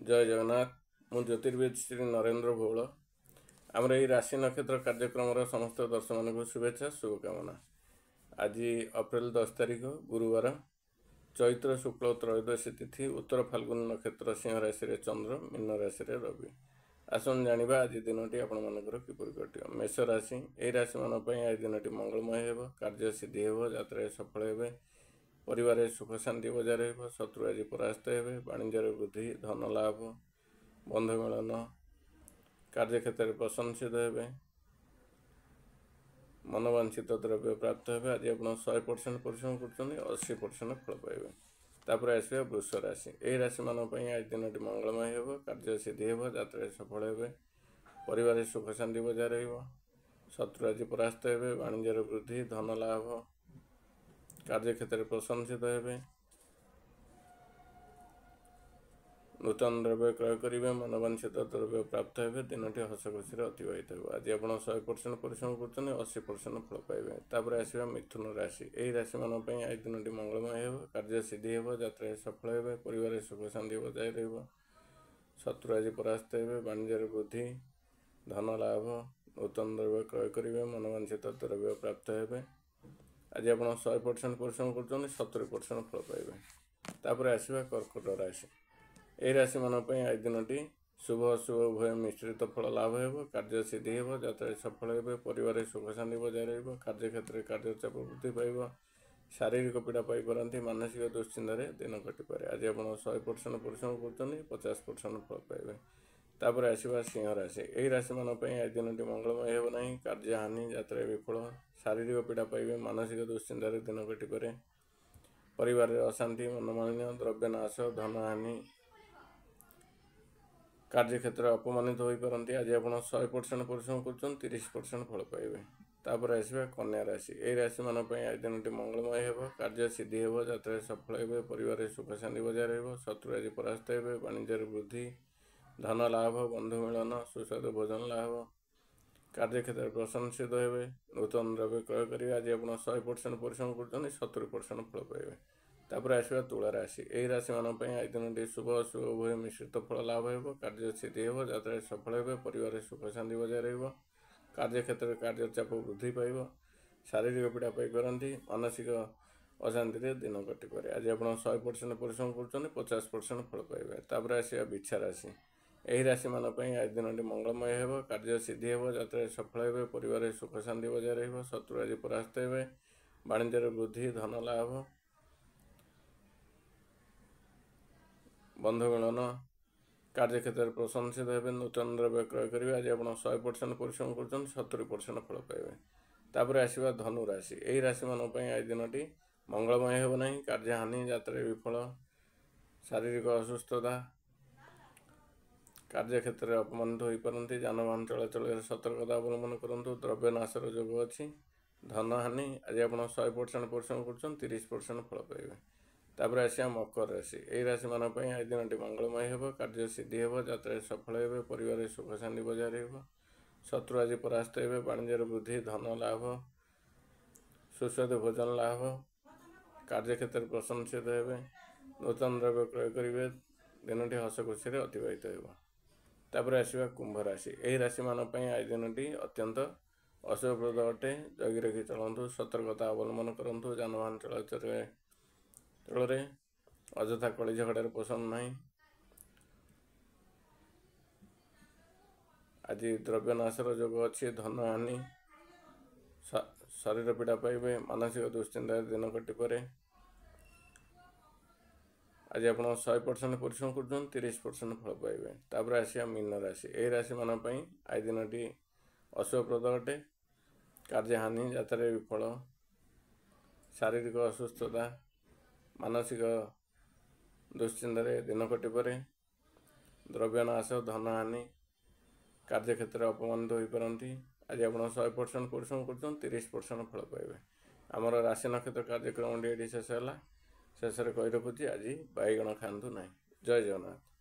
जय जगन्नाथ। मु ज्योतिर्विद श्री नरेंद्र भोल। आमर यही राशि नक्षत्र कार्यक्रम समस्त दर्शक मान शुभेच्छा शुभकामना। आज अप्रैल 10 तारिख गुरुवार, चैत्र शुक्ल त्रयोदशी तिथि, उत्तर फाल्गुन नक्षत्र सिंह राशि रे चंद्र, मीन राशि रे रवि। आसन जानिबा आज दिनटी आपण मानकर किपरि कटियो। मेष राशि, एही राशि मान पई आज दिनटी मंगलमय हेबो, कार्य सिद्धि हेबो, यात्रा सफल हेबे, परिवार सुख शांति बजाय रहिबो, शत्रु आज परास्त हेबे, वाणिज्य वृद्धि, धन लाभ, बंधु मिलन, कार्य क्षेत्र में प्रशंसित हेबे, मनोवांछित द्रव्य प्राप्त हेबे। आज आप 100% परिश्रम कर 80% फल पाइबे। तापर आसबे वृष राशि, यही राशि मान आज दिनटी मंगलमय हेबो, कार्य सिद्धि हेबो, यात्रा सफल हेबे, परिवार सुख शांति बजाय रहिबो, शत्रु आज परास्त हेबे, वाणिज्य वृद्धि, धन लाभ, कार्य क्षेत्र में प्रशंसित हेबे, नूतन द्रव्य क्रय करेंगे, मनोवांछित द्रव्य प्राप्त हेबे, दिनटी हस खुशी अतिबाहित हो। आज आप 100% परिश्रम कर 80% फल पाइबे। तापर आसवा मिथुन राशि, यही राशि मान आज दिनटी मंगलमय हेबो, कार्य सिद्धि हेबो, यात्रा सफल हेबे, परिवार सुख शांति बजाय रहिबो, शत्रु आज परास्त हेबे, वाणिज्य वृद्धि, धन लाभ, नूतन द्रव्य क्रय करेंगे, मनोवांछित द्रव्य प्राप्त हेबे। आज आप 100% परिश्रम कर 70% फल पाइबे। तापर आसवा कर्कट राशि, यही राशि मान आज दिनटी शुभ अशुभ उभय मिश्रित फल लाभ हेबो, कार्य सिद्धि हेबो, यात्रा सफल हेबे, परिवार सुख शांति बजाय रहिबो, कार्य क्षेत्र में कार्यचाप वृद्धि पाइबो, शारीरिक पीड़ा पाइपारती, मानसिक दुश्चिंतार दिन कटिपे। आज आप 100% परिश्रम कर 50% फल पाइबे। तापर आसवा सिंह राशि, यही राशि मान आज दिनटी मंगलमय हेबो नहीं, कार्य हानि, यात्रा विफल, शारीरिक पीड़ा पाइबे, मानसिक दुश्चिंतार दिन कटिपे, परिवार अशांति, मनोमालिन्य, द्रव्य नाश, धन हानि, कार्य क्षेत्र अपमानित हो पारती। आज आप 100% परिश्रम कर 30% फल पाइबे। तापर आसवा कन्या राशि, यही राशि मान आज दिनटी मंगलमय हेबो, कार्य सिद्धि हेबो, यात्रा सफल हेबे, परिवार सुख शांति बजाय रहिबो, शत्रु आज परास्त हेबे, वाणिज्य वृद्धि, धन लाभ, बंधु मिलन, सुस्वादु भोजन लाभ, कार्य क्षेत्र प्रशंसित हेबे, नूतन द्रव्य क्रय करेंगे। आज आप 100% परिश्रम कर 70% फल पाइबे। तापर आसवा तुला राशि, यही राशि मान आज दिनटी शुभ अशुभ उभय मिश्रित फल लाभ हेबो, कार्य सिद्धि हेबो, यात्रा सफल हेबे, परिवार सुख शांति बजाय रहिबो, कार्य क्षेत्र में कार्यचाप वृद्धि पाइबो, शारीरिक पीड़ा पाइपारती, मानसिक अशांति दिन कटिपे। आज आप 100% परिश्रम कर 50% फल पाइबे। तापर आसवा बिच्छा राशि, यही राशि मान आज दिनटी मंगलमय हेबो, कार्य सिद्धि हेबो, यात्रा सफल हेबे, परिवार सुख शांति बजाय रहिबो, शत्रु आज परास्त हेबे, वाणिज्य वृद्धि, धन लाभ, बंधु मिलन, कार्य क्षेत्र में प्रशंसित हेबे, नूतन द्रव्य क्रय करेंगे। आज आप 100% परिश्रम कर 70% फल पाइबे। तापर आसवा धनु राशि, यही राशि मान आज दिनटी मंगलमय हेबो नहीं, कार्य हानि, यात्रा विफल, शारीरिक असुस्थता, कार्य क्षेत्र में अपमानित हो पारती, जानवाहन चलाचल सतर्कता अवलंबन करूँ, द्रव्य नाशर जोग अच्छी, धन हानि। आज आप 100% परिश्रम कर 30% फल पाइबे। तापर आसवा मकर राशि, यही राशि मान आज दिनटी मंगलमय हेबो, कार्य सिद्धि हेबो, यात्रा सफल हेबे, परिवार सुख शांति बजाय रहिबो, शत्रु आज परास्त हेबे, वाणिज्य वृद्धि, धन लाभ, सुस्वादु भोजन लाभ, कार्य क्षेत्र में प्रशंसित हेबे, नूतन द्रव्य क्रय करेंगे, दिनटी हस खुशी अतिबाहित हो। तापर आसवा कुंभ राशि, यही राशि मान आज दिनटी अत्यंत अशुभप्रद अटे। जगी रखी चलतु, सतर्कता अवलंबन करूँ, जानवाहन चलाचल अଯଥା कଳି झगड़ार पसंद नहीं। आज द्रव्य नाशर जोग अच्छी, धन हानि, शरीर पीड़ा पाइबे, मानसिक दुश्चिंता दिन कटिपे। आज आप 100% परिश्रम कर 30% फल पाइबे। तापर आसवा मीन राशि, यही राशि मान आज दिनटी अशुभप्रद अटे। कार्य हानि, यात्रा विफल, शारीरिक असुस्थता, मानसिक दुश्चिंतार दिन कटिपे, द्रव्य नाश, धन हानि, कार्य क्षेत्र में अपमानित हो पारती। आज आप 100% परिश्रम कर 30% फल पाइबे। आमर राशि नक्षत्र कार्यक्रम ये शेष है। शेष कही रखुच्छी, आज बैगण खातु ना। जय जगन्नाथ।